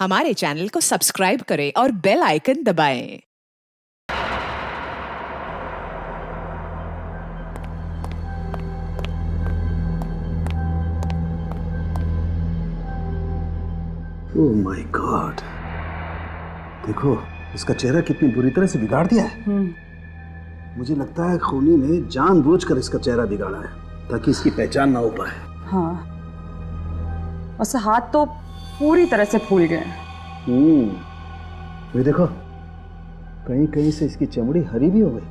हमारे चैनल को सब्सक्राइब करें और बेल आइकन दबाएं। ओह माय गॉड, देखो इसका चेहरा कितनी बुरी तरह से बिगाड़ दिया है। मुझे लगता है खूनी ने जानबूझकर इसका चेहरा बिगाड़ा है ताकि इसकी पहचान ना हो पाए। हाँ, उसके हाथ तो पूरी तरह से फूल गए। ये देखो, कहीं कहीं से इसकी चमड़ी हरी भी हो गई,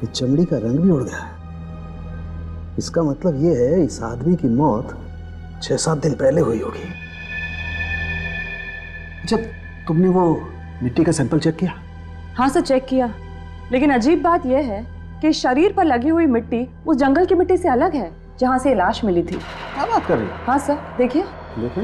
इस चमड़ी का रंग भी उड़ गया है। इसका मतलब ये है इस आदमी की मौत 6-7 दिन पहले हुई होगी। जब तुमने वो मिट्टी का सैंपल चेक किया? हाँ सर, चेक किया, लेकिन अजीब बात यह है कि शरीर पर लगी हुई मिट्टी उस जंगल की मिट्टी से अलग है जहाँ से लाश मिली थी। क्या बात कर रही हो? हाँ सर, देखिए। देखें।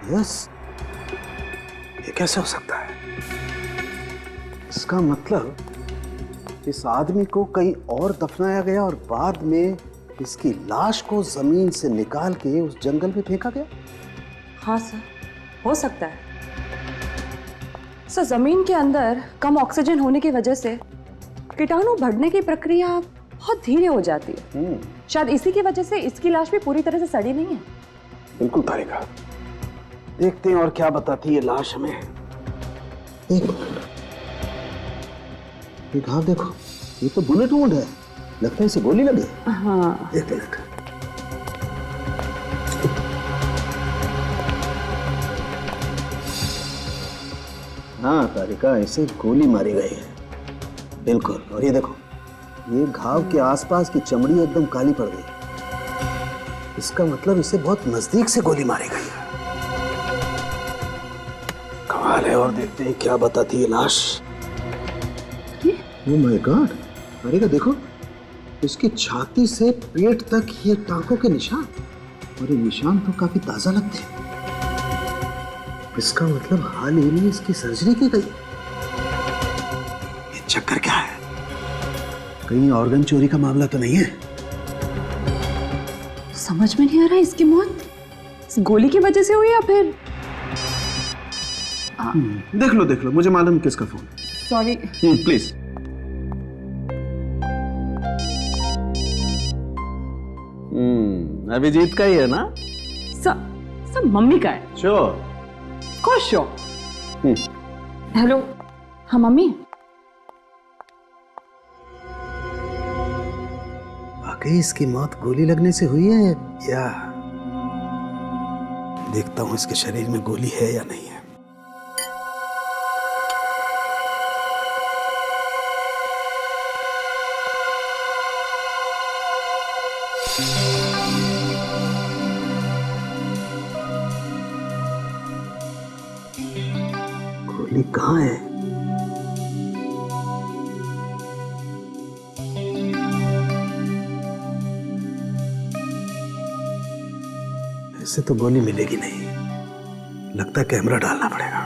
यस, ये कैसे हो सकता है? इसका मतलब इस आदमी को कहीं और दफनाया गया और बाद में इसकी लाश को जमीन से निकाल के उस जंगल में फेंका गया। हाँ सर, हो सकता है। सर, जमीन के अंदर कम ऑक्सीजन होने की वजह से कीटाणु बढ़ने की प्रक्रिया बहुत धीरे हो जाती है। शायद इसी की वजह से इसकी लाश भी पूरी तरह से सड़ी नहीं है। बिल्कुल तारिका, देखते हैं और क्या बताती है लाश हमें। एक मिनट, ये घाव देखो, ये तो बुलेट वुंड है, लगता है इसे गोली लगी। हाँ, एक मिनट। हाँ तारिका, इसे गोली मारी गई है, बिल्कुल। और ये देखो, ये घाव के आसपास की चमड़ी एकदम काली पड़ गई। इसका मतलब इसे बहुत नजदीक से गोली मारी गई है। कमाल है। और देखते हैं क्या बताती है लाश। ओह माय गॉड, तारिका देखो, इसकी छाती से पेट तक ये टांकों के निशान, और ये निशान तो काफी ताजा लगते हैं। इसका मतलब हाल ही में इसकी सर्जरी की गई। ये चक्कर क्या है? कहीं ऑर्गन चोरी का मामला तो नहीं है? समझ में नहीं आ रहा इसकी मौत इस गोली की वजह से हुई या फिर देख लो, मुझे मालूम किसका फोन। सॉरी। प्लीज। अभिजीत का ही है ना? सब मम्मी का है। श्योर? खुश हो? हेलो, हाँ मम्मी। वाकई इसकी मौत गोली लगने से हुई है या? देखता हूं इसके शरीर में गोली है या नहीं है। गोली कहाँ है? ऐसे तो गोली मिलेगी नहीं, लगता है कैमरा डालना पड़ेगा।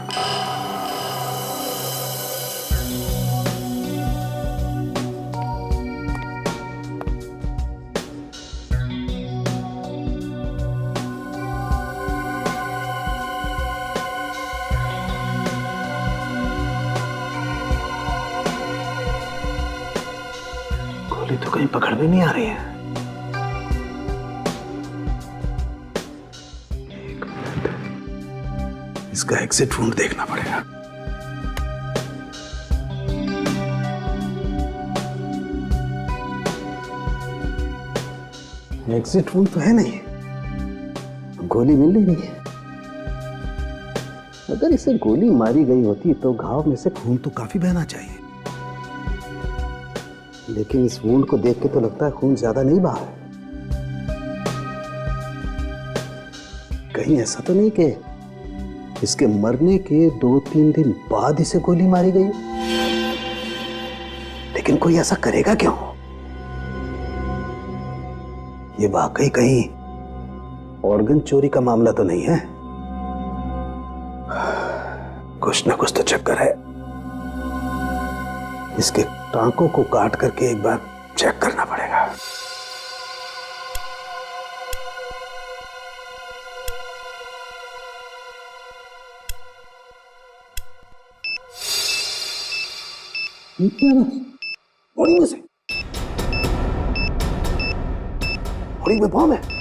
गोली तो कहीं पकड़ भी नहीं आ रही है। एक मिनट, इसका एग्जिट वुंड देखना पड़ेगा। एग्जिट वुंड तो है नहीं, गोली मिल नहीं रही है। अगर इसे गोली मारी गई होती तो घाव में से खून तो काफी बहना चाहिए, लेकिन इस वुंड को देख के तो लगता है खून ज्यादा नहीं बहा है। कहीं ऐसा तो नहीं कि इसके मरने के 2-3 दिन बाद इसे गोली मारी गई? लेकिन कोई ऐसा करेगा क्यों? ये वाकई कहीं ऑर्गन चोरी का मामला तो नहीं है? कुछ ना कुछ तो चक्कर है। इसके टांकों को काट करके एक बार चेक करना पड़ेगा। बॉडी में से बॉडी में बॉम्ब है।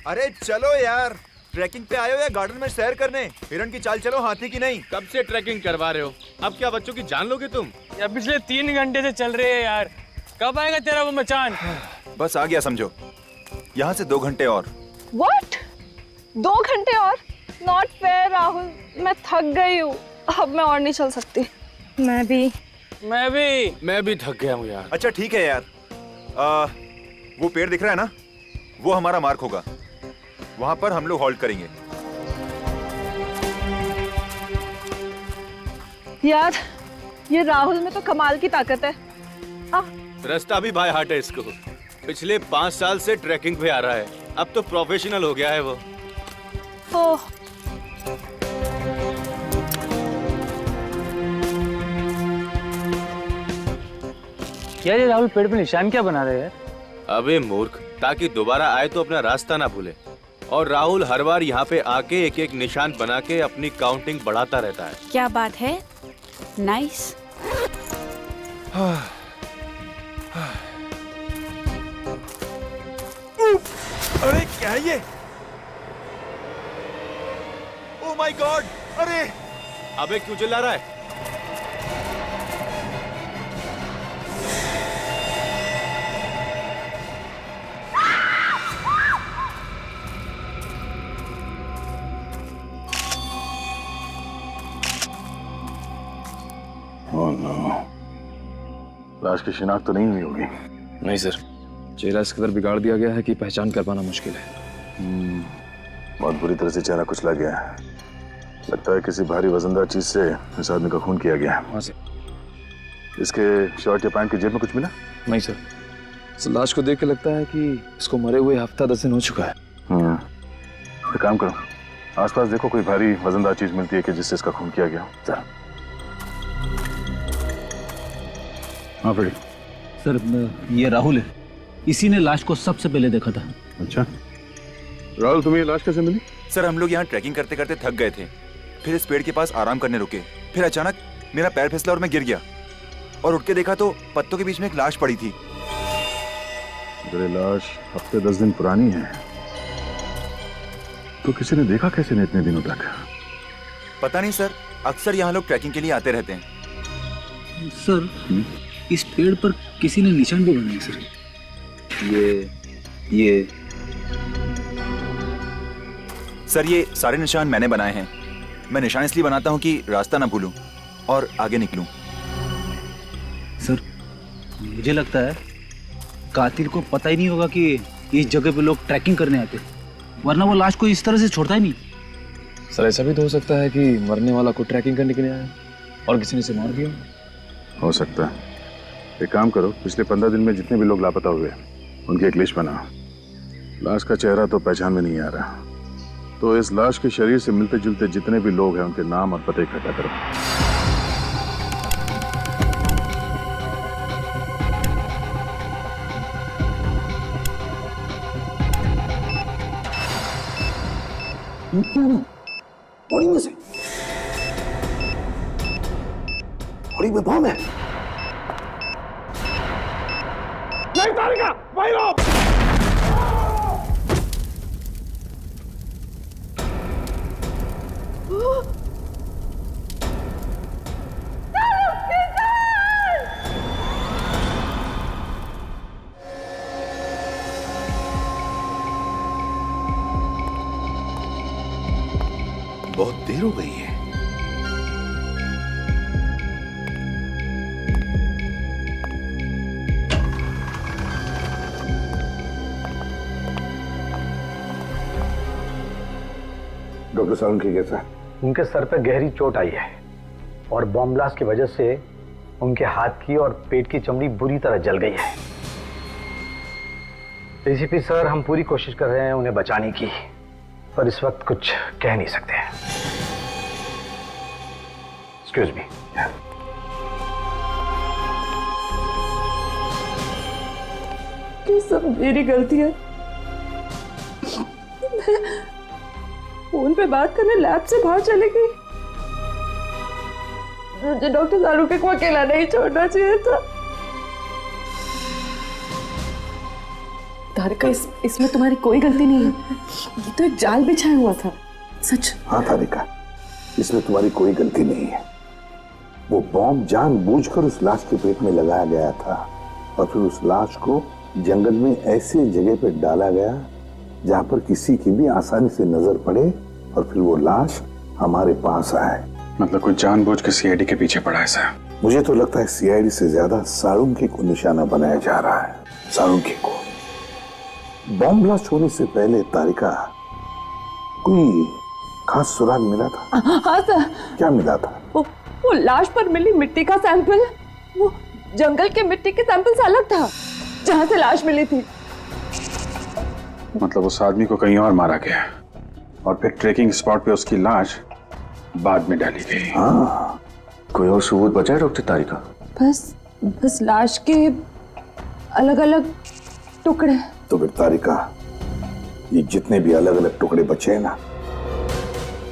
अरे चलो यार, ट्रैकिंग पे आए हो या गार्डन में सैर करने? हिरण की चाल चलो, हाथी की नहीं। कब से ट्रैकिंग करवा रहे हो? अब क्या बच्चों की जान लोगे तुम? यार पिछले 3 घंटे से चल रहे हैं यार, कब आएगा तेरा वो मचान? बस आ गया समझो। यहाँ से 2 घंटे और। What? 2 घंटे और? Not fair राहुल, मैं थक गई हूँ, अब मैं और नहीं चल सकती। मैं भी थक गया हूँ यार। अच्छा ठीक है यार, वो पेड़ दिख रहा है ना, वो हमारा मार्क होगा। वहां पर हम लोग हॉल्ट करेंगे। यार ये राहुल में तो कमाल की ताकत है। रास्ता भी बाय हार्ट है इसको। पिछले 5 साल से ट्रैकिंग पे आ रहा है, अब तो प्रोफेशनल हो गया है वो। ओह यार ये राहुल पेड़ पे निशान क्या बना रहे हैं? अबे मूर्ख, ताकि दोबारा आए तो अपना रास्ता ना भूले। और राहुल हर बार यहाँ पे आके एक एक निशान बना के अपनी काउंटिंग बढ़ाता रहता है। क्या बात है, नाइस। अरे क्या है ये? Oh my God! अरे अबे क्यों चिल्ला रहा है? लाश की शिनाख्त तो नहीं हुई होगी? नहीं सर, चेहरा इस कदर बिगाड़ दिया गया है कि पहचान कर पाना मुश्किल है। बहुत बुरी तरह से चेहरा कुचला गया है। लगता है किसी भारी वजनदार चीज से इस आदमी का खून किया गया है। वहाँ से इसके शर्ट या पैंट की जेब में कुछ मिला? नहीं सर, इस लाश को देख के लगता है कि इसको मरे हुए हफ्ता 10 दिन हो चुका है। एक काम करो, आसपास देखो कोई भारी वजनदार चीज मिलती है कि जिससे इसका खून किया गया। सर हाँ फ्रेडी। सर ये राहुल है, इसी ने लाश को सबसे पहले देखा था। अच्छा राहुल, तुम्हें ये लाश कैसे मिली? सर हम लोग यहाँ ट्रैकिंग करते करते थक गए थे, फिर इस पेड़ के पास आराम करने रुके, फिर अचानक मेरा पैर फिसला और मैं गिर गया और उठ के देखा तो पत्तों के बीच में एक लाश पड़ी थी। अगर ये लाश हफ्ते 10 दिन पुरानी है तो किसी ने देखा कैसे नहीं इतने दिनों तक? पता नहीं सर, अक्सर यहाँ लोग ट्रैकिंग के लिए आते रहते हैं। सर इस पेड़ पर किसी ने निशान भी बनाए सर। ये सर ये सारे निशान मैंने बनाए हैं। मैं निशान इसलिए बनाता हूँ कि रास्ता ना भूलूं और आगे निकलूं। सर मुझे लगता है कातिल को पता ही नहीं होगा कि इस जगह पे लोग ट्रैकिंग करने आते, वरना वो लाश को इस तरह से छोड़ता ही नहीं। सर ऐसा भी तो हो सकता है कि मरने वाला को ट्रैकिंग करने के लिए आया और किसी ने इसे मार दिया। हो सकता है। एक काम करो, पिछले 15 दिन में जितने भी लोग लापता हुए उनकी एक लिस्ट बनाओ। लाश का चेहरा तो पहचान में नहीं आ रहा, तो इस लाश के शरीर से मिलते जुलते जितने भी लोग हैं उनके नाम और पते इकट्ठा करो। बॉडी में से बॉडी में बॉम्ब है। नहीं तारिका, वहीं रहो। बहुत देर हो गई है। डॉक्टर सालुंखे कैसा है? उनके सर पे गहरी चोट आई है और बॉम्ब ब्लास्ट की वजह से उनके हाथ की और पेट की चमड़ी बुरी तरह जल गई है। डीसीपी सर, हम पूरी कोशिश कर रहे हैं उन्हें बचाने की, पर इस वक्त कुछ कह नहीं सकते हैं। Excuse me. ये सब मेरी गलती है। फोन पे बात करने लैब से बाहर चली गई। मुझे डॉक्टर सालुंखे को अकेला नहीं छोड़ना चाहिए था। तारिका, इसमें तुम्हारी कोई गलती नहीं है। ये तो एक जाल बिछाया हुआ था। सच। हाँ तारिका, इसमें तुम्हारी कोई गलती नहीं है। वो बॉम्ब जानबूझकर उस लाश के पेट में लगाया गया था और फिर उस लाश को जंगल में ऐसी जगह पे डाला गया जहां पर किसी की भी आसानी से नजर पड़े और फिर वो लाश हमारे पास आए। मतलब कोई जानबूझ के सीआईडी के पीछे पड़ा है सर? मुझे तो लगता है सीआईडी से ज्यादा सालुंखे को निशाना बनाया जा रहा है। सालुंखे को। बॉम्ब ब्लास्ट होने से पहले तारिका, कोई खास सुराग मिला था? हाँ सर। क्या मिला था? वो लाश पर मिली मिट्टी का सैंपल, वो जंगल के मिट्टी के सैंपल से अलग था जहां से लाश मिली थी। मतलब उस आदमी को कहीं और मारा गया और फिर ट्रेकिंग स्पॉट पे उसकी लाश बाद में डाली गई। हाँ। कोई और सबूत बचा है डॉक्टर तारिका? बस लाश के अलग अलग टुकड़े। तो फिर तारिका, ये जितने भी अलग अलग टुकड़े बचे हैं ना,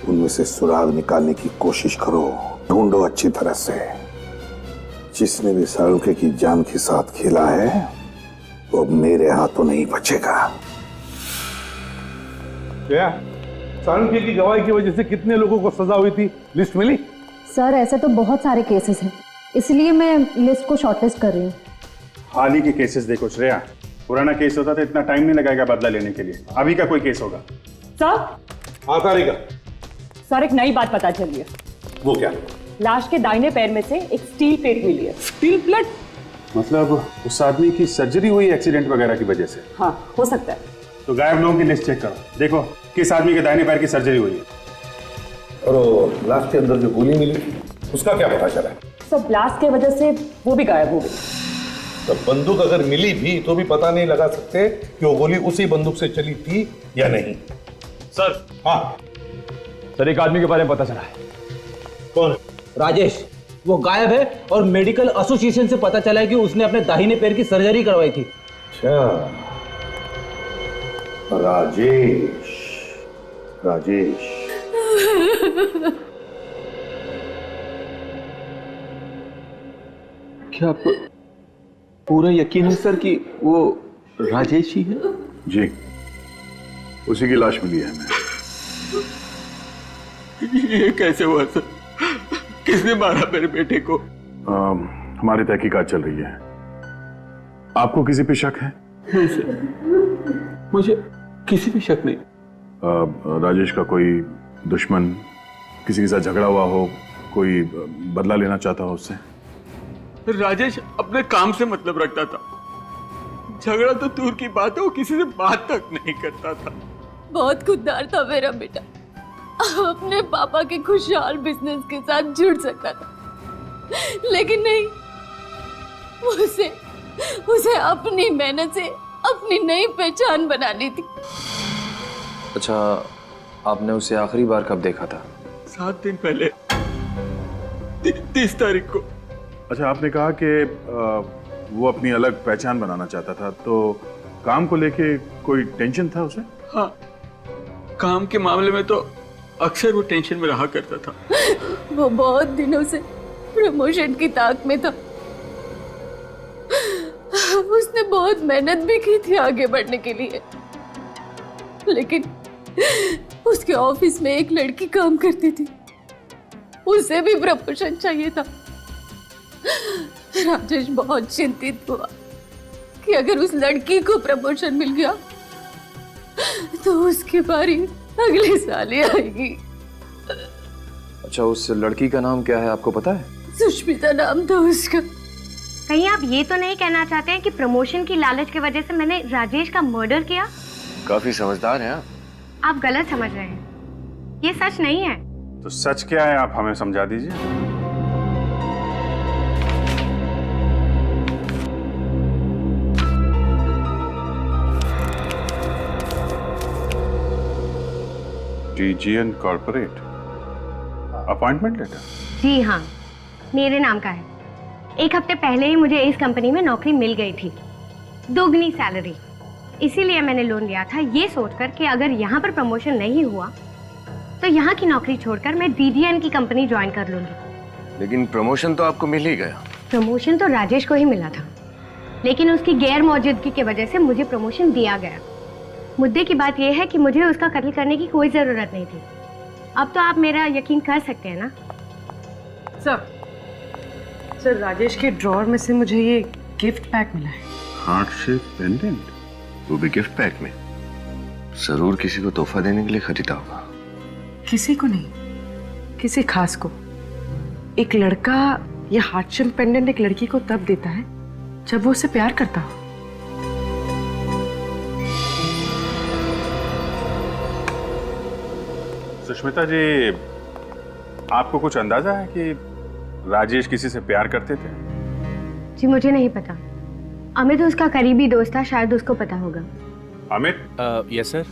उनमें से सुराग निकालने की कोशिश करो, ढूंढो अच्छी तरह से। जिसने भी सालुंखे की जान के साथ खेला है वो अब मेरे हाथों नहीं बचेगा। क्या सालुंखे की गवाही की वजह से कितने लोगों को सजा हुई थी, लिस्ट मिली? सर, ऐसे तो बहुत सारे केसेस हैं, इसलिए मैं लिस्ट को शॉर्टलिस्ट कर रही हूँ। हाल ही के केसेस देखो श्रेया, पुराना केस होता तो इतना टाइम नहीं लगेगा बदला लेने के लिए। अभी का कोई केस होगा? सर। हाँ तारिका। सर, एक नई बात पता चली है। वो क्या? लाश के दाहिने पैर में से एक स्टील प्लेट मिली है। Steel plate? मतलब उस आदमी की सर्जरी हुई एक्सीडेंट वगैरह की वजह से? हाँ, हो सकता है। तो गायब लोगों की लिस्ट चेक करो, देखो किस आदमी के दाहिने पैर की सर्जरी हुई है। और लाश के अंदर जो गोली मिली उसका क्या पता चला? सब ब्लास्ट की वजह से वो भी गायब हो गई। तो बंदूक अगर मिली भी तो भी पता नहीं लगा सकते कि वो गोली उसी बंदूक से चली थी या नहीं। सर। हाँ सर, एक आदमी के बारे में पता चला है। कौन? राजेश। वो गायब है और मेडिकल एसोसिएशन से पता चला है कि उसने अपने दाहिने पैर की सर्जरी करवाई थी। अच्छा, राजेश। राजेश। क्या आपको पूरा यकीन है सर कि वो राजेश ही है? जी, उसी की लाश मिली है हमें। ये कैसे हुआ सर? किसने मारा मेरे बेटे को? हमारी तहकीकात चल रही है। आपको किसी पे शक है? नहीं सर, मुझे किसी पे शक नहीं। राजेश का कोई दुश्मन, किसी के साथ झगड़ा हुआ हो, कोई बदला लेना चाहता हो उससे? राजेश अपने काम से मतलब रखता था, झगड़ा तो दूर की बात है, वो किसी से बात तक नहीं करता था। बहुत खुददार था मेरा बेटा, अपने पापा के खुशहाल बिजनेस के साथ जुड़ सकता था, लेकिन नहीं, उसे अपनी मेहनत से अपनी नई पहचान बनानी थी। अच्छा, आपने उसे आखिरी बार कब देखा था? 7 दिन पहले, 30 तारीख को। अच्छा, आपने कहा कि वो अपनी अलग पहचान बनाना चाहता था, तो काम को लेके कोई टेंशन था उसे? हाँ, काम के मामले में तो अक्सर वो टेंशन में रहा करता था। वो बहुत दिनों से प्रमोशन की ताक में था, उसने बहुत मेहनत भी की थी आगे बढ़ने के लिए, लेकिन उसके ऑफिस में एक लड़की काम करती थी, उसे भी प्रमोशन चाहिए था। राजेश बहुत चिंतित हुआ कि अगर उस लड़की को प्रमोशन मिल गया तो उसकी बारी अगले साल ही आएगी। अच्छा, उस लड़की का नाम क्या है आपको पता है? सुष्मिता नाम था उसका। कहीं आप ये तो नहीं कहना चाहते हैं कि प्रमोशन की लालच की वजह से मैंने राजेश का मर्डर किया? काफी समझदार हैं आप गलत समझ रहे हैं, ये सच नहीं है। तो सच क्या है आप हमें समझा दीजिए। TGN corporate appointment letter? जी हाँ, मेरे नाम का है। एक हफ्ते पहले ही मुझे इस कंपनी में नौकरी मिल गई थी, दोगुनी सैलरी। इसीलिए मैंने लोन लिया था, ये सोचकर कि अगर यहाँ पर प्रमोशन नहीं हुआ तो यहाँ की नौकरी छोड़कर मैं DGN की कंपनी ज्वाइन कर लूंगी। लेकिन प्रमोशन तो आपको मिल ही गया। प्रमोशन तो राजेश को ही मिला था, लेकिन उसकी गैर मौजूदगी की वजह से मुझे प्रमोशन दिया गया। मुद्दे की बात यह है कि मुझे उसका कत्ल करने की कोई जरूरत नहीं थी। अब तो आप मेरा यकीन कर सकते हैं ना? सर राजेश के ड्रॉअर में से मुझे ये गिफ्ट पैक मिला है। हार्ट शेप पेंडेंट, वो भी गिफ्ट पैक में। जरूर किसी को तोहफा देने के लिए खरीदा होगा। किसी को नहीं, किसी खास को। एक लड़का ये हार्ट शेप पेंडेंट एक लड़की को तब देता है जब वो उसे प्यार करता हो। सुष्मिता जी, आपको कुछ अंदाजा है कि राजेश किसी से प्यार करते थे? जी मुझे नहीं पता। अमित उसका करीबी दोस्त था, शायद उसको पता होगा। Amit? Yes sir.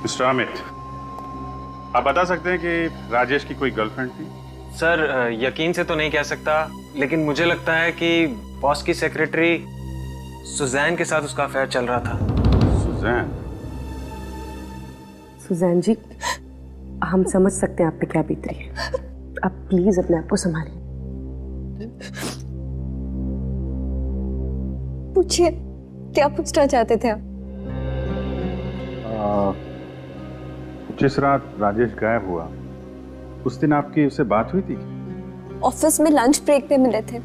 Mister Amit, आप बता सकते हैं कि राजेश की कोई गर्लफ्रेंड थी? सर यकीन से तो नहीं कह सकता, लेकिन मुझे लगता है कि बॉस की सेक्रेटरी सुजैन के साथ उसका अफेयर चल रहा था। सुजैन? सुजैन जी, हम समझ सकते हैं आप पे क्या बीत रही है। आप प्लीज अपने आप को संभालिए। पूछिए, क्या पूछना चाहते थे आप? जिस रात राजेश गायब हुआ उस दिन आपकी उससे बात हुई थी? ऑफिस में लंच ब्रेक पे मिले थे,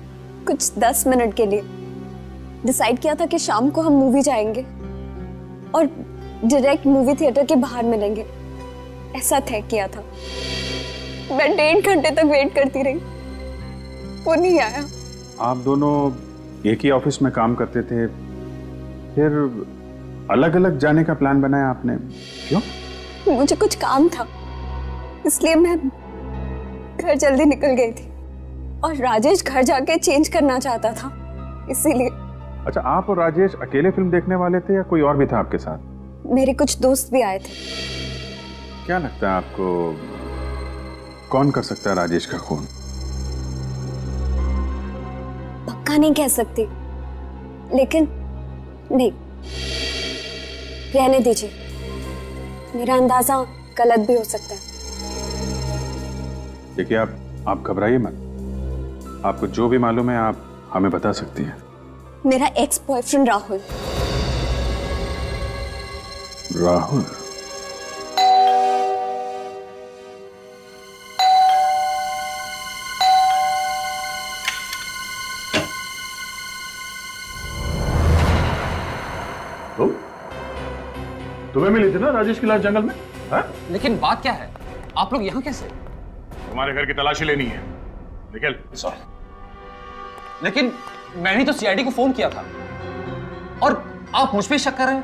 कुछ 10 मिनट के लिए। डिसाइड किया था कि शाम को हम मूवी जाएंगे और डायरेक्ट मूवी थिएटर के बाहर मिलेंगे, ऐसा तय किया था। मैं 1.5 घंटे तक वेट करती रही, वो नहीं आया। आप दोनों एक ही ऑफिस में काम करते थे, फिर अलग अलग जाने का प्लान बनाया आपने, क्यों? मुझे कुछ काम था, इसलिए मैं घर जल्दी निकल गई थी और राजेश घर जाके चेंज करना चाहता था, इसीलिए। अच्छा, आप और राजेश अकेले फिल्म देखने वाले थे या कोई और भी था आपके साथ? मेरे कुछ दोस्त भी आए थे। क्या लगता है आपको, कौन कर सकता है राजेश का खून? पक्का नहीं कह सकती, लेकिन नहीं, रहने दीजिए। मेरा अंदाजा गलत भी हो सकता है। देखिए, आप घबराइए मत। आपको जो भी मालूम है आप हमें बता सकती हैं। मेरा एक्स बॉयफ्रेंड राहुल। राहुल? तुम्हें मिली थी ना राजेश की लाश जंगल में? हा? लेकिन बात क्या है, आप लोग यहाँ कैसे? तुम्हारे घर की तलाशी लेनी है, निकल। सॉरी, लेकिन मैंने तो CID को फोन किया था और आप मुझ पे शक कर रहे हैं।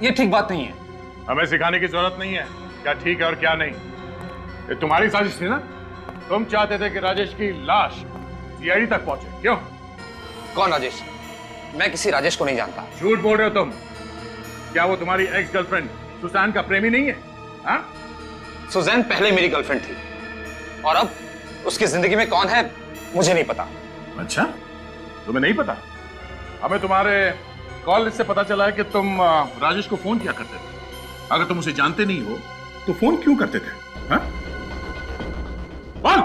ये ठीक बात नहीं है। हमें सिखाने की जरूरत नहीं है क्या ठीक है और क्या नहीं। ये तुम्हारी साजिश थी ना? तुम चाहते थे कि राजेश की लाश CID तक पहुंचे, क्यों? कौन राजेश? मैं किसी राजेश को नहीं जानता। झूठ बोल रहे हो तुम। क्या वो तुम्हारी एक्स गर्लफ्रेंड सुजैन का प्रेमी नहीं है? हाँ? सुजैन पहले मेरी गर्लफ्रेंड थी और अब उसकी जिंदगी में कौन है मुझे नहीं पता। अच्छा, तुम्हें नहीं पता? हमें तुम्हारे कॉल लिस्ट से पता चला है कि तुम राजेश को फोन किया करते थे। अगर तुम उसे जानते नहीं हो तो फोन क्यों करते थे? हाँ? बोल।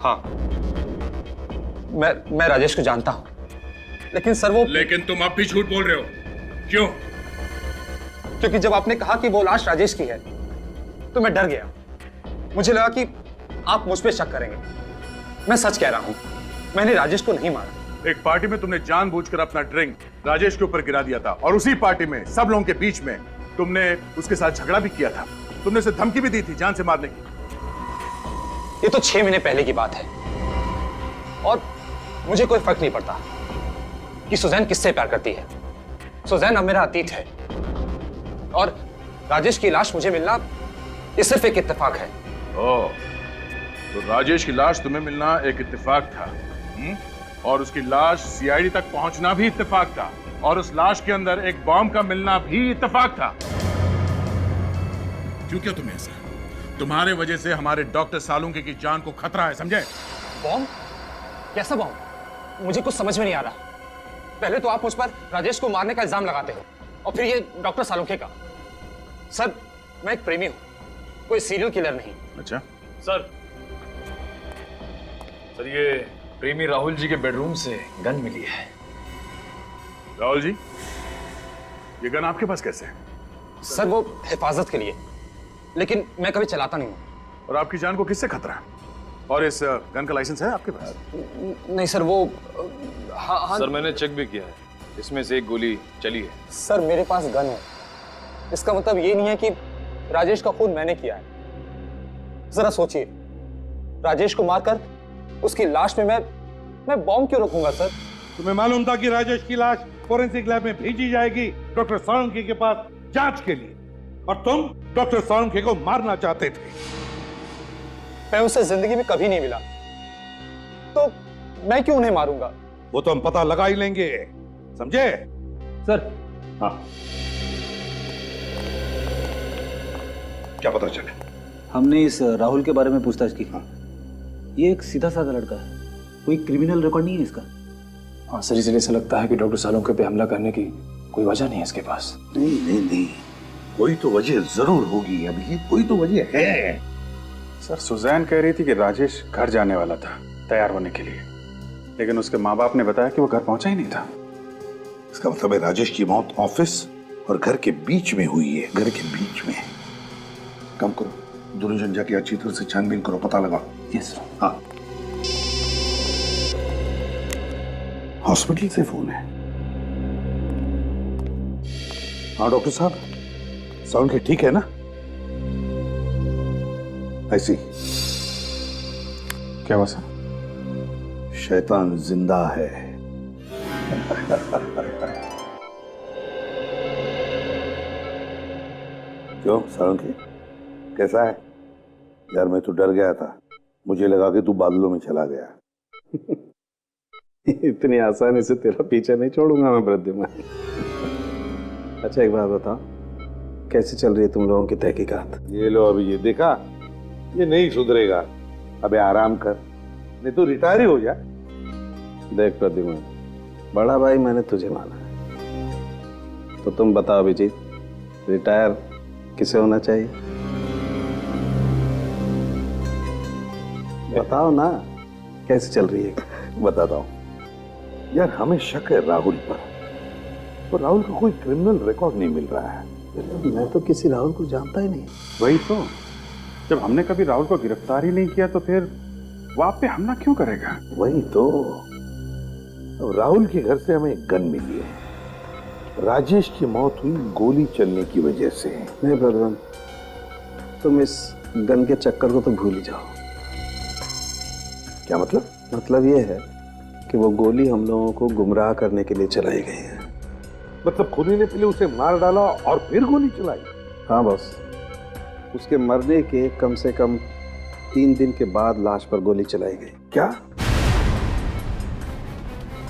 हाँ, मैं राजेश को जानता हूं, लेकिन सर वो। लेकिन तुम अब भी झूठ बोल रहे हो, क्यों? क्योंकि जब आपने कहा कि वो लाश राजेश की है तो मैं डर गया। मुझे लगा कि आप मुझ पे शक करेंगे। मैं सच कह रहा हूं, मैंने राजेश को नहीं मारा। एक पार्टी में तुमने जानबूझकर अपना ड्रिंक राजेश के ऊपर गिरा दिया था और उसी पार्टी में सब लोगों के बीच में तुमने उसके साथ झगड़ा भी किया था, तुमने उसे धमकी भी दी थी जान से मारने की। ये तो 6 महीने पहले की बात है और मुझे कोई फर्क नहीं पड़ता कि सुजैन किससे प्यार करती है। सुजैन अब मेरा अतीत है और राजेश की लाश मुझे मिलना ये सिर्फ एक इत्तेफाक है। ओह, तो राजेश की लाश तुम्हें मिलना एक इत्तेफाक था, और उसकी लाश सीआईडी तक पहुंचना भी इत्तेफाक था, और उस लाश के अंदर एक बॉम्ब का मिलना भी इत्तेफाक था। क्यों क्या तुम्हें ऐसा? तुम्हारे वजह से हमारे डॉक्टर सालुंके की जान को खतरा है, समझे? बॉम्ब? कैसा बॉम्ब? मुझे कुछ समझ में नहीं आ रहा। पहले तो आप मुझ पर राजेश को मारने का इल्जाम लगाते हो और फिर ये डॉक्टर सालुंके का। सर, मैं एक प्रेमी हूं, कोई सीरियल किलर नहीं। अच्छा सर, ये प्रेमी राहुल जी के बेडरूम से गन मिली है। राहुल जी, ये गन आपके पास कैसे है? सर, वो हिफाजत के लिए, लेकिन मैं कभी चलाता नहीं हूं। और आपकी जान को किससे खतरा है? और इस गन का लाइसेंस है आपके पास? नहीं सर, वो हाँ। सर, मैंने चेक भी किया है, इसमें से एक गोली चली है। सर, मेरे पास गन है, इसका मतलब ये नहीं है कि राजेश का खून मैंने किया है। जरा सोचिए, राजेश को मारकर उसकी लाश में मैं बॉम्ब क्यों रखूंगा सर? तुम्हें मालूम था कि राजेश की लाश फोरेंसिक लैब में भेजी जाएगी डॉक्टर सालुंके के पास जांच के लिए, और तुम डॉक्टर सालुंके को मारना चाहते थे। मैं उसे जिंदगी में कभी नहीं मिला, तो मैं क्यों उन्हें मारूंगा? वो तो हम पता लगा ही लेंगे, समझे? सर, हाँ, क्या पता चले? हमने इस राहुल के बारे में पूछताछ की। ये एक सीधा साधा लड़का है, कोई क्रिमिनल रिकॉर्ड नहीं है इसका। हाँ सर, इसलिए ऐसा लगता है कि डॉक्टर सालुंके पे हमला करने की कोई वजह नहीं है इसके पास। नहीं, कोई तो वजह जरूर होगी अभी, कोई तो वजह है। सर, सुजैन कह रही थी कि राजेश घर जाने वाला था तैयार होने के लिए, लेकिन उसके माँ बाप ने बताया कि वो घर पहुंचा ही नहीं था। इसका मतलब है राजेश की मौत ऑफिस और घर के बीच में हुई है, घर के बीच में। काम करो, दोनों जन जाके अच्छी तरह से छानबीन करो, पता लगाओ। Yes sir. हाँ, हॉस्पिटल से फोन है। हाँ डॉक्टर साहब, सालुंके ठीक है ना? ऐसी क्या हुआ सर? शैतान जिंदा है। क्यों सालुंके, कैसा है? यार मैं तो डर गया था, मुझे लगा कि तू बादलों में चला गया। इतनी आसानी से तेरा पीछे नहीं छोड़ूंगा मैं वृद्धिमान। अच्छा एक बात बताओ, कैसे चल रही है तुम लोगों की तहकीकात? ये लो, अभी ये देखा, ये नहीं सुधरेगा। अबे आराम कर, नहीं तो रिटायर ही हो जा। देख प्रद्युमन, बड़ा भाई मैंने तुझे माना है, तो तुम बताओ अभिजीत, रिटायर किसे होना चाहिए? बताओ ना, कैसे चल रही है? बताता हूँ यार, हमें शक है राहुल पर, तो राहुल का कोई क्रिमिनल रिकॉर्ड नहीं मिल रहा है। मैं तो किसी राहुल को जानता ही नहीं। वही तो, जब हमने कभी राहुल को गिरफ्तार ही नहीं किया तो फिर वो आप पे हमला क्यों करेगा? वही तो, अब राहुल के घर से हमें एक गन मिली है। राजेश की मौत हुई गोली चलने की वजह से। नहीं प्रद्युमन, तुम इस गन के चक्कर को तो भूल ही जाओ। क्या मतलब? मतलब ये है कि वो गोली हम लोगों को गुमराह करने के लिए चलाई गई है। मतलब खुनी ने पहले उसे मार डाला और फिर गोली चलाई? हाँ बॉस, उसके मरने के कम से कम 3 दिन के बाद लाश पर गोली चलाई गई। क्या?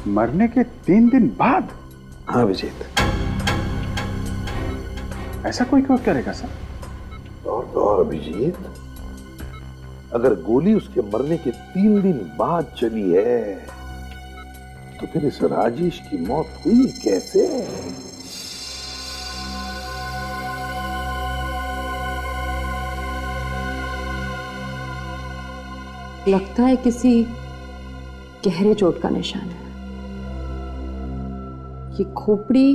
मरने के 3 दिन बाद? हाँ विजीत। ऐसा कोई क्यों करेगा सर? और अभिजीत, अगर गोली उसके मरने के 3 दिन बाद चली है तो फिर इस राजेश की मौत हुई कैसे? लगता है किसी गहरे चोट का निशान है। ये खोपड़ी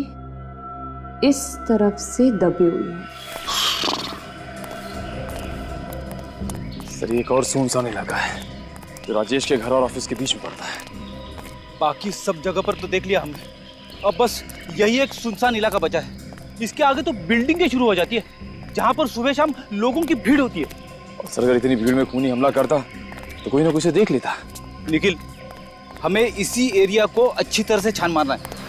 इस तरफ से दबी हुई है। सर, एक और सुनसान इलाका है जो राजेश के घर और ऑफिस के बीच में पड़ता है। बाकी सब जगह पर तो देख लिया हमने, अब बस यही एक सुनसान इलाका बचा है इसके आगे तो बिल्डिंगें शुरू हो जाती है जहां पर सुबह शाम लोगों की भीड़ होती है। और सर अगर इतनी भीड़ में खूनी हमला करता तो कोई ना कोई उसे देख लेता। निखिल, हमें इसी एरिया को अच्छी तरह से छान मारना है।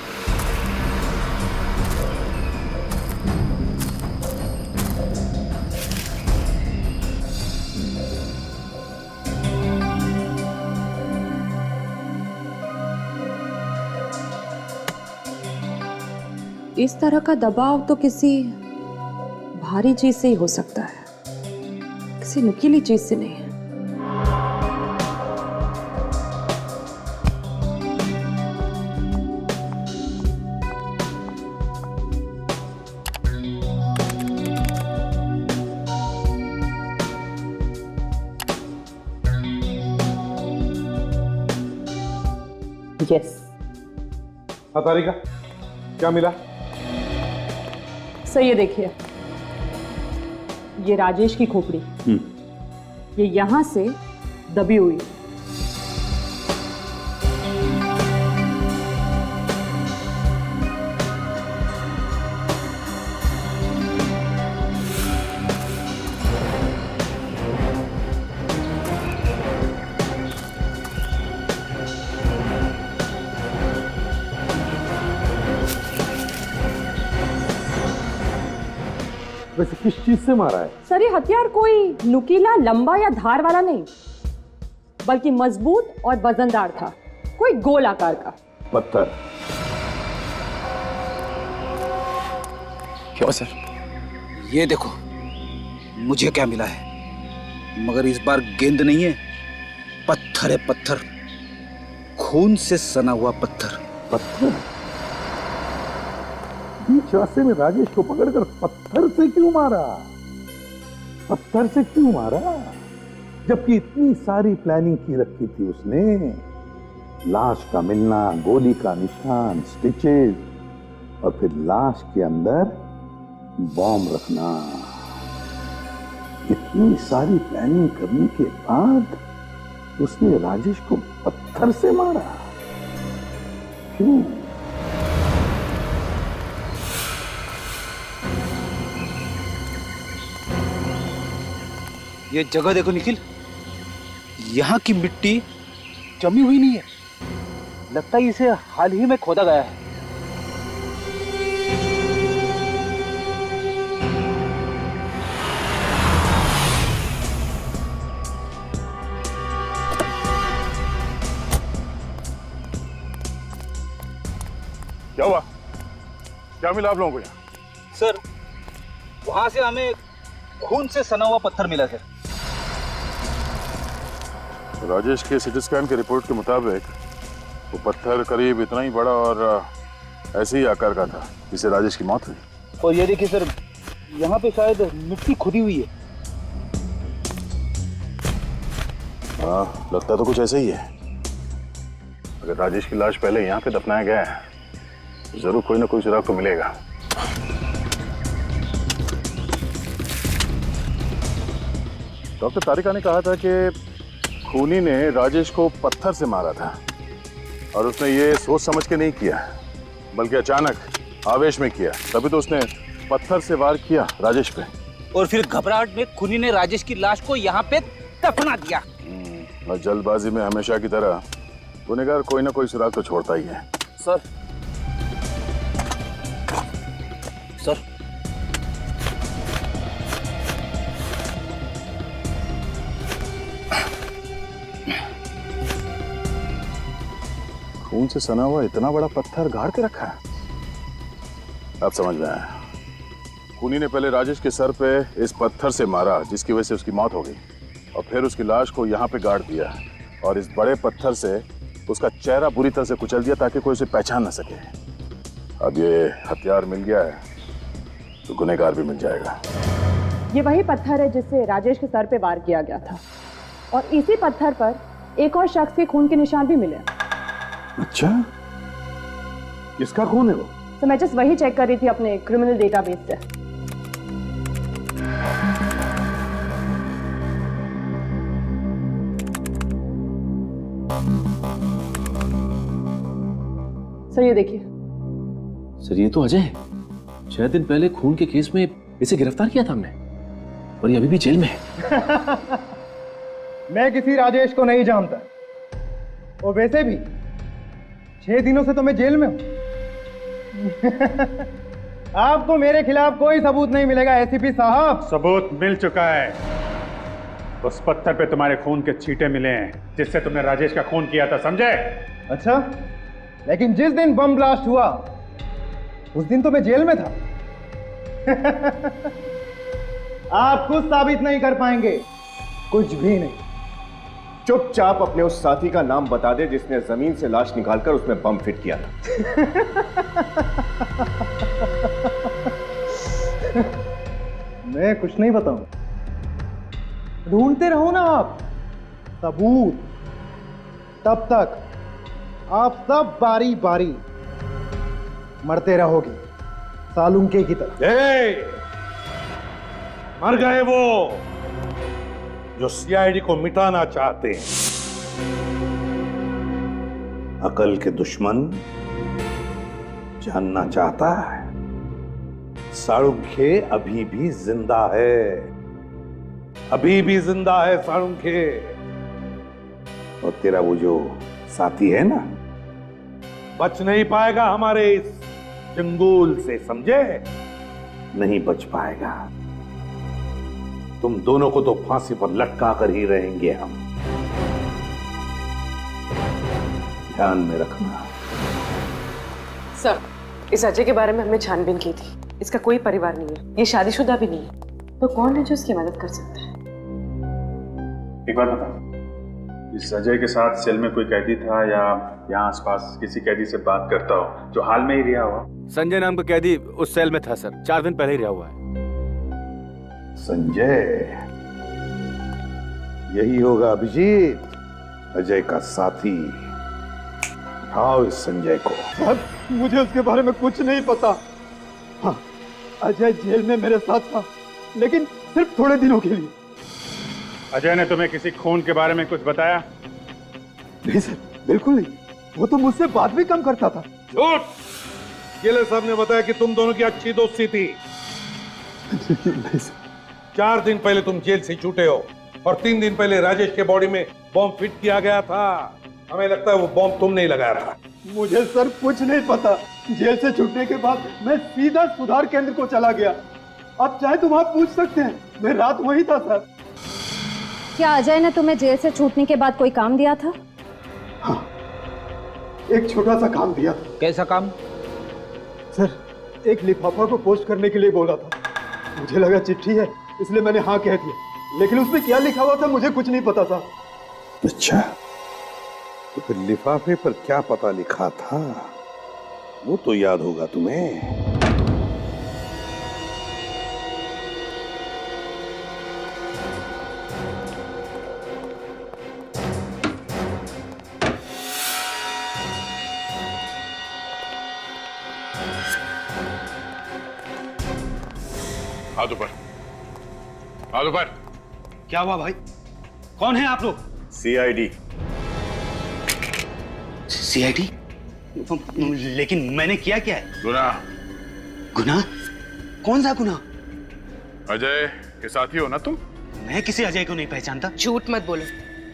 इस तरह का दबाव तो किसी भारी चीज से ही हो सकता है, किसी नुकीली चीज से नहीं है। यस। हाँ तारिका, क्या मिला? सर ये देखिए, ये राजेश की खोपड़ी, ये यहां से दबी हुई। वैसे किस चीज से मारा है? सर ये हथियार कोई नुकीला, लंबा या धार वाला नहीं, बल्कि मजबूत और वजनदार था, कोई गोल आकार का पत्थर। क्यों सर? ये देखो मुझे क्या मिला है, मगर इस बार गेंद नहीं है, पत्थर है, पत्थर, खून से सना हुआ पत्थर। पत्थर? बीच रास्ते में राजेश को पकड़कर पत्थर से क्यों मारा? पत्थर से क्यों मारा? जबकि इतनी सारी प्लानिंग की रखी थी उसने। लाश का मिलना, गोली का निशान, स्टिचेस, और फिर लाश के अंदर बॉम्ब रखना। इतनी सारी प्लानिंग करने के बाद उसने राजेश को पत्थर से मारा। क्यों? ये जगह देखो निखिल, यहाँ की मिट्टी जमी हुई नहीं है, लगता है इसे हाल ही में खोदा गया है। क्या हुआ? क्या मिला आप लोगों को यहाँ? सर वहां से हमें खून से सना हुआ पत्थर मिला सर। राजेश के सिटी स्कैन के रिपोर्ट के मुताबिक वो पत्थर करीब इतना ही बड़ा और ऐसे ही आकार का था जिससे राजेश की मौत हुई। और ये देखिए सर, यहाँ पे शायद मिट्टी खुदी हुई है। हाँ, लगता तो कुछ ऐसा ही है। अगर राजेश की लाश पहले यहाँ पे दफनाया गया है तो जरूर कोई ना कोई सुराग तो मिलेगा। डॉक्टर तारिका ने कहा था कि खूनी ने राजेश को पत्थर से मारा था और उसने ये सोच समझ के नहीं किया, बल्कि अचानक आवेश में किया। तभी तो उसने पत्थर से वार किया राजेश पे, और फिर घबराहट में खूनी ने राजेश की लाश को यहाँ पे दफना दिया। और जल्दबाजी में हमेशा की तरह गुनहगार कोई ना कोई सुराग तो छोड़ता ही है। सर सर खून से सना हुआ इतना बड़ा पत्थर गाड़ के रखा है। अब समझ में आया, खूनी ने पहले राजेश के सर पे इस पत्थर से मारा जिसकी वजह से उसकी मौत हो गई, और फिर उसकी लाश को यहाँ पे गाड़ दिया और इस बड़े पत्थर से उसका चेहरा बुरी तरह से कुचल दिया ताकि कोई उसे पहचान न सके। अब ये हथियार मिल गया है तो गुनहगार भी मिल जाएगा। ये वही पत्थर है जिससे राजेश के सर पे वार किया गया था, और इसी पत्थर पर एक और शख्स के खून के निशान भी मिले। अच्छा, किसका खून है वो? तो मैं जस्ट वही चेक कर रही थी अपने क्रिमिनल डेटाबेस से। सर ये देखिए। सर ये तो अजय है 6 दिन पहले खून के केस में इसे गिरफ्तार किया था हमने और ये अभी भी जेल में है। मैं किसी राजेश को नहीं जानता और वैसे भी 6 दिनों से तो मैं जेल में हूं। आपको मेरे खिलाफ कोई सबूत नहीं मिलेगा एसीपी साहब। सबूत मिल चुका है। उस पत्थर पे तुम्हारे खून के छींटे मिले हैं जिससे तुमने राजेश का खून किया था, समझे? अच्छा, लेकिन जिस दिन बम ब्लास्ट हुआ उस दिन तो मैं जेल में था। आप कुछ साबित नहीं कर पाएंगे, कुछ भी नहीं। चुपचाप अपने उस साथी का नाम बता दे जिसने जमीन से लाश निकालकर उसमें बम फिट किया था। मैं कुछ नहीं बताऊं। ढूंढते रहो ना आप सबूत, तब तक आप सब बारी बारी मरते रहोगे सालुंके की तरह। मर गए वो जो सीआईडी को मिटाना चाहते हैं। अकल के दुश्मन जानना चाहता है साळुंखे अभी भी जिंदा है, अभी भी जिंदा है साळुंखे। और तेरा वो जो साथी है ना, बच नहीं पाएगा हमारे इस जंगूल से, समझे? नहीं बच पाएगा। तुम दोनों को तो फांसी पर लटका कर ही रहेंगे हम, ध्यान में रखना। सर, इस अजय के बारे में हमने छानबीन की थी। इसका कोई परिवार नहीं है, ये शादीशुदा भी नहीं है, तो कौन है जो इसकी मदद कर सकता है? एक बार बताओ, इस अजय के साथ सेल में कोई कैदी था या यहाँ आसपास किसी कैदी से बात करता हो जो हाल में ही रिहा हुआ? संजय नाम का कैदी उस सेल में था सर, 4 दिन पहले ही रिहा हुआ है। संजय, यही होगा अभिजीत, अजय का साथी। उठाओ इस संजय को। सर, मुझे उसके बारे में कुछ नहीं पता। हाँ, अजय जेल में मेरे साथ था, लेकिन सिर्फ थोड़े दिनों के लिए। अजय ने तुम्हें किसी खून के बारे में कुछ बताया? नहीं सर, बिल्कुल नहीं। वो तो मुझसे बात भी कम करता था। झूठ! केलर साहब ने बताया कि तुम दोनों की अच्छी दोस्ती थी। नहीं सर। 4 दिन पहले तुम जेल से छूटे हो और 3 दिन पहले राजेश के बॉडी में बॉम्ब फिट किया गया था। हमें लगता है वो बॉम्ब तुमने ही लगाया था। मुझे सर कुछ नहीं पता। जेल से छूटने के बाद मैं सीधा सुधार केंद्र को चला गया। आप चाहे तो वहां पूछ सकते हैं, मैं रात वहीं था सर। क्या अजय ने तुम्हें जेल से छूटने के बाद कोई काम दिया था? हाँ, एक छोटा सा काम दिया था। कैसा काम? सर, एक लिफाफा को पोस्ट करने के लिए बोला था। मुझे लगा चिट्ठी है, इसलिए मैंने हाँ कह दिया, लेकिन उसमें क्या लिखा हुआ था मुझे कुछ नहीं पता था। अच्छा, तो फिर लिफाफे पर क्या पता लिखा था वो तो याद होगा तुम्हें। हाथ ऊपर, हाथ ऊपर। क्या हुआ भाई? कौन है आप लोग? सीआईडी। सीआईडी? लेकिन मैंने किया क्या है? गुनाह। गुनाह? कौन सा गुनाह? अजय के साथी हो ना तुम? मैं किसी अजय को नहीं पहचानता। झूठ मत बोलो,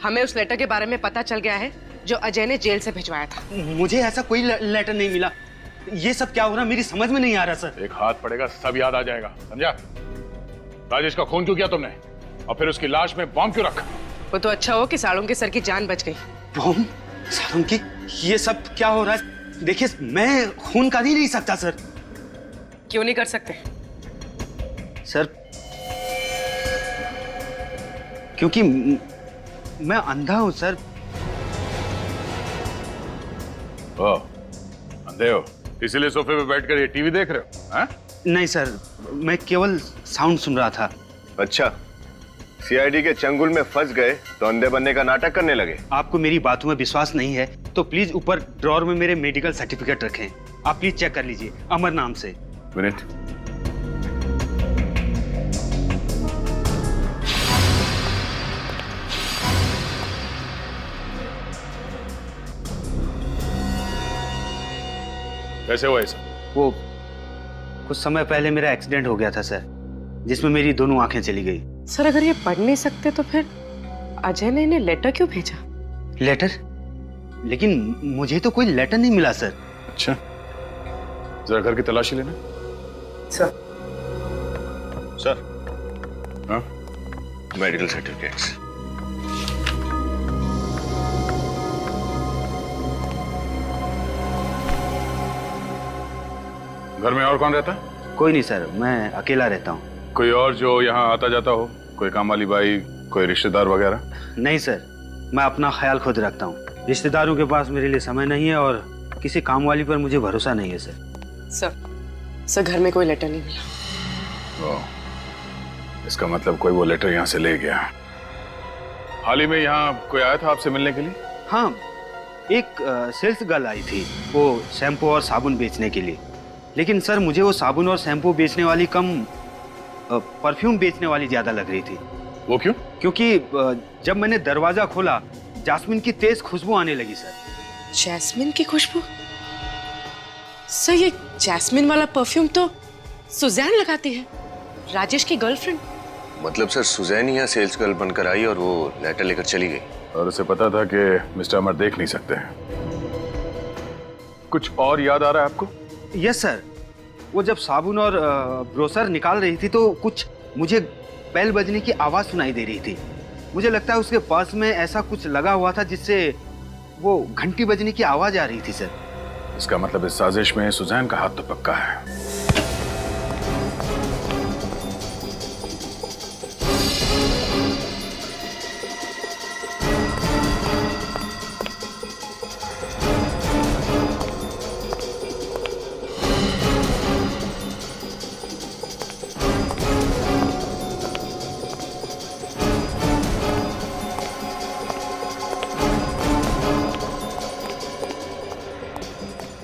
हमें उस लेटर के बारे में पता चल गया है जो अजय ने जेल से भिजवाया था। मुझे ऐसा कोई लेटर नहीं मिला। ये सब क्या हो रहा मेरी समझ में नहीं आ रहा सर। एक हाथ पड़ेगा सब याद आ जाएगा, समझा? राजेश का खून क्यों किया तुमने और फिर उसकी लाश में बॉम्ब क्यों रखा? वो तो अच्छा हो कि साळुंके सर की जान बच गई। बॉम्ब? साळुंके? ये सब क्या हो रहा है? देखिए, मैं खून कर ही नहीं सकता सर। क्यों नहीं कर सकते? सर, क्योंकि मैं अंधा हूं सर। ओ, अंधे हो इसीलिए सोफे पे बैठकर ये टीवी देख रहे हो? हाँ? नहीं सर, मैं केवल साउंड सुन रहा था। अच्छा, सीआईडी के चंगुल में फंस गए तो अंधे बनने का नाटक करने लगे। आपको मेरी बातों में विश्वास नहीं है तो प्लीज ऊपर ड्रॉर में मेरे मेडिकल सर्टिफिकेट रखें। आप प्लीज चेक कर लीजिए, अमर नाम से। मिनट। कैसे हुआ ऐसा? वो कुछ समय पहले मेरा एक्सीडेंट हो गया था सर, जिसमें मेरी दोनों आंखें चली गई। सर अगर ये पढ़ नहीं सकते तो फिर अजय ने इन्हें लेटर क्यों भेजा? लेटर? लेकिन मुझे तो कोई लेटर नहीं मिला सर। अच्छा, जरा घर की तलाशी लेना। सर। सर। हाँ? Medical certificates. घर में और कौन रहता है? कोई नहीं सर, मैं अकेला रहता हूँ। कोई और जो यहाँ आता जाता हो? कोई काम वाली बाई, कोई रिश्तेदार वगैरह? नहीं सर, मैं अपना ख्याल खुद रखता हूँ। रिश्तेदारों के पास मेरे लिए समय नहीं है और किसी काम वाली पर मुझे भरोसा नहीं है सर। सर घर में कोई लेटर नहीं मिला। इसका मतलब कोई वो लेटर यहाँ से ले गया। हाल ही में यहाँ कोई आया था आपसे मिलने के लिए? हाँ, एक सेल्स गर्ल आई थी, वो शैम्पू और साबुन बेचने के लिए। लेकिन सर मुझे वो साबुन और शैम्पू बेचने वाली कम परफ्यूम बेचने वाली ज्यादा लग रही थी। वो क्यों? क्योंकि जब मैंने दरवाजा खोला जास्मिन की तेज खुशबू आने लगी सर। जैस्मिन की खुशबू? सर ये जैस्मिन वाला परफ्यूम तो सुजैन लगाती है, राजेश की गर्लफ्रेंड। मतलब सर सुजैन ही यहाँ सेल्स गर्ल बनकर आई और वो लेटर लेकर चली गई। और उसे पता था कि मिस्टर अमर देख नहीं सकते हैं। कुछ और याद आ रहा है आपको? यस सर, वो जब साबुन और ब्रोसर निकाल रही थी तो कुछ मुझे बेल बजने की आवाज सुनाई दे रही थी। मुझे लगता है उसके पर्स में ऐसा कुछ लगा हुआ था जिससे वो घंटी बजने की आवाज आ रही थी सर। इसका मतलब इस साजिश में सुजैन का हाथ तो पक्का है।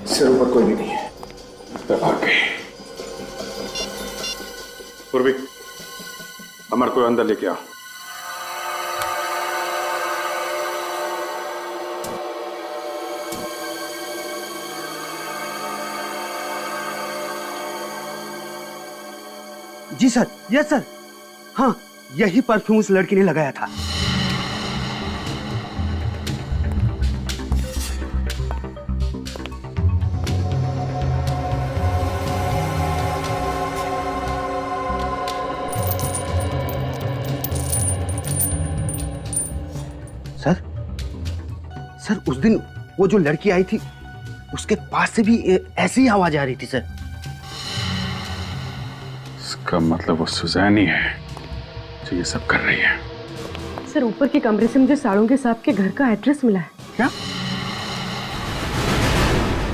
सिर ऊपर कोई भी नहीं है। भाग गई। पूर्वी, अमर को अंदर लेके आओ। जी सर, यस सर। हाँ, यही परफ्यूम उस लड़की ने लगाया था। सर उस दिन वो जो लड़की आई थी उसके पास से भी ऐसी ही आवाज आ रही थी सर। इसका मतलब वो सुजैन ही है जो ये सब कर रही है। सर ऊपर के कमरे से मुझे साळुंखे साहब के घर का एड्रेस मिला है। क्या?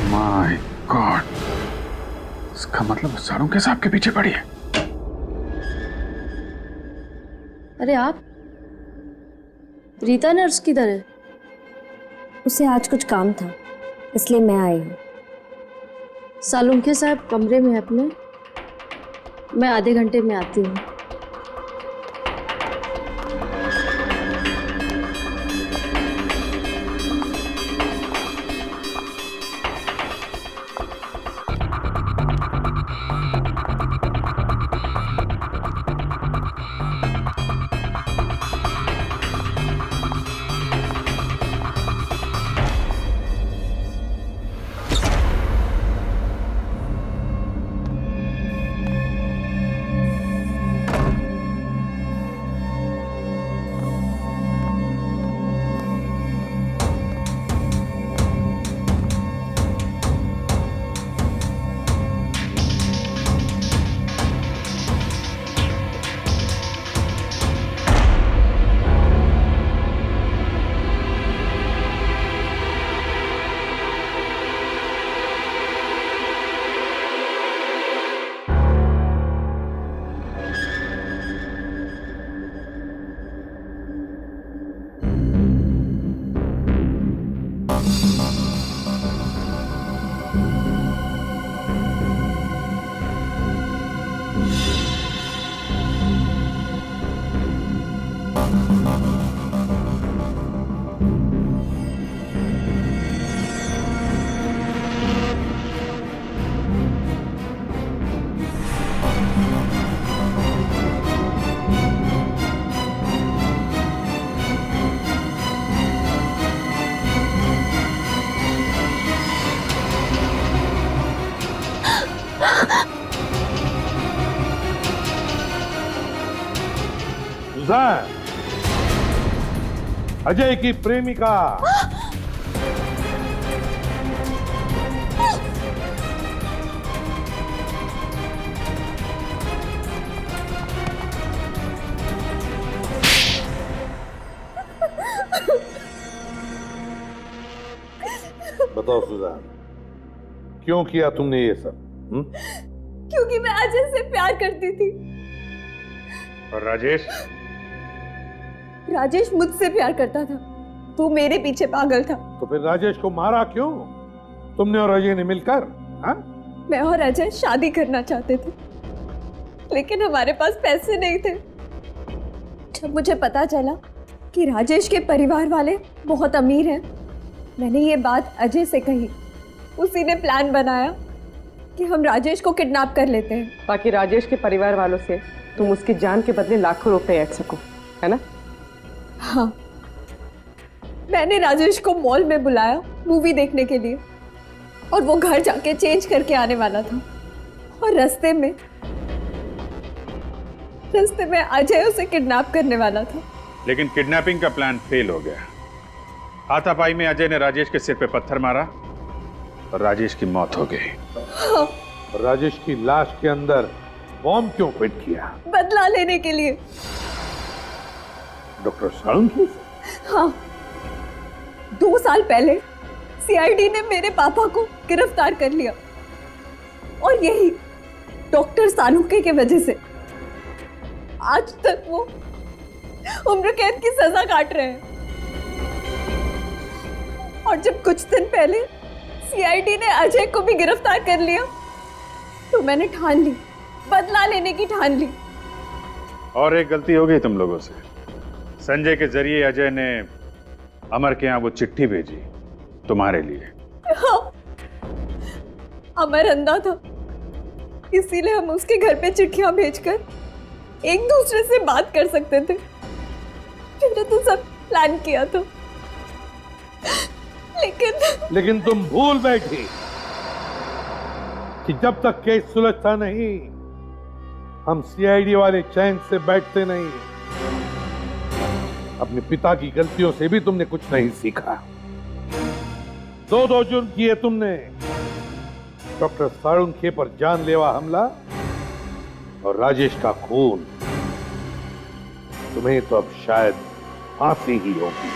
माय गॉड, इसका मतलब साळुंखे साहब के पीछे पड़ी है। अरे आप रीता नर्स किधर है? उसे आज कुछ काम था इसलिए मैं आई हूँ। सालुंखे साहब कमरे में अपने, मैं आधे घंटे में आती हूँ। सुजान, अजय की प्रेमिका। बताओ सुजान, क्यों किया तुमने ये सब? क्योंकि मैं अजय से प्यार करती थी। और राजेश? राजेश मुझसे प्यार करता था, तू मेरे पीछे पागल था। तो फिर राजेश को मारा क्यों? तुमने और अजय ने मिलकर? हाँ? मैं और अजय शादी करना चाहते थे, लेकिन हमारे पास पैसे नहीं थे। जब मुझे पता चला कि राजेश के परिवार वाले बहुत अमीर हैं, मैंने ये बात अजय से कही। उसी ने प्लान बनाया कि हम राजेश को किडनैप कर लेते हैं, ताकि राजेश के परिवार वालों से तुम उसकी जान के बदले लाखों रुपए ऐंठ सको, है ना? हाँ, मैंने राजेश को मॉल में बुलाया मूवी देखने के लिए, और वो घर जाके चेंज करके आने वाला था। और रास्ते में अजय उसे किडनैप करने वाला था। लेकिन किडनैपिंग का प्लान फेल हो गया। हाथापाई में अजय ने राजेश के सिर पे पत्थर मारा और राजेश की मौत हो गई। हाँ। राजेश की लाश के अंदर बॉम्ब क्यों फिट किया? बदला लेने के लिए। डॉक्टर साळुंखे? हाँ, 2 साल पहले सीआईडी ने मेरे पापा को गिरफ्तार कर लिया, और यही डॉक्टर साळुंखे की वजह से आज तक वो उम्र कैद की सजा काट रहे हैं। और जब कुछ दिन पहले सीआईडी ने अजय को भी गिरफ्तार कर लिया, तो मैंने ठान ली, बदला लेने की ठान ली। और एक गलती हो गई तुम लोगों से। संजय के जरिए अजय ने अमर के यहाँ वो चिट्ठी भेजी तुम्हारे लिए। हाँ, अमर अंधा था, इसीलिए हम उसके घर पे चिट्ठियां भेजकर एक दूसरे से बात कर सकते थे। मैंने तो सब प्लान किया था, लेकिन तुम भूल बैठी कि जब तक केस सुलझता नहीं, हम सीआईडी वाले चैन से बैठते नहीं। अपने पिता की गलतियों से भी तुमने कुछ नहीं सीखा। 2 जुर्म किए तुमने, डॉक्टर साळुंखे पर जानलेवा हमला और राजेश का खून। तुम्हें तो अब शायद फांसी ही होगी।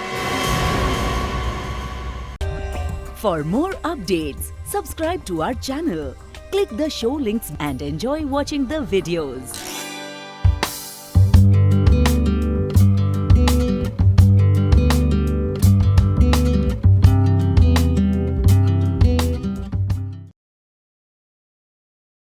For more updates, subscribe to our channel, click the show links and enjoy watching the videos.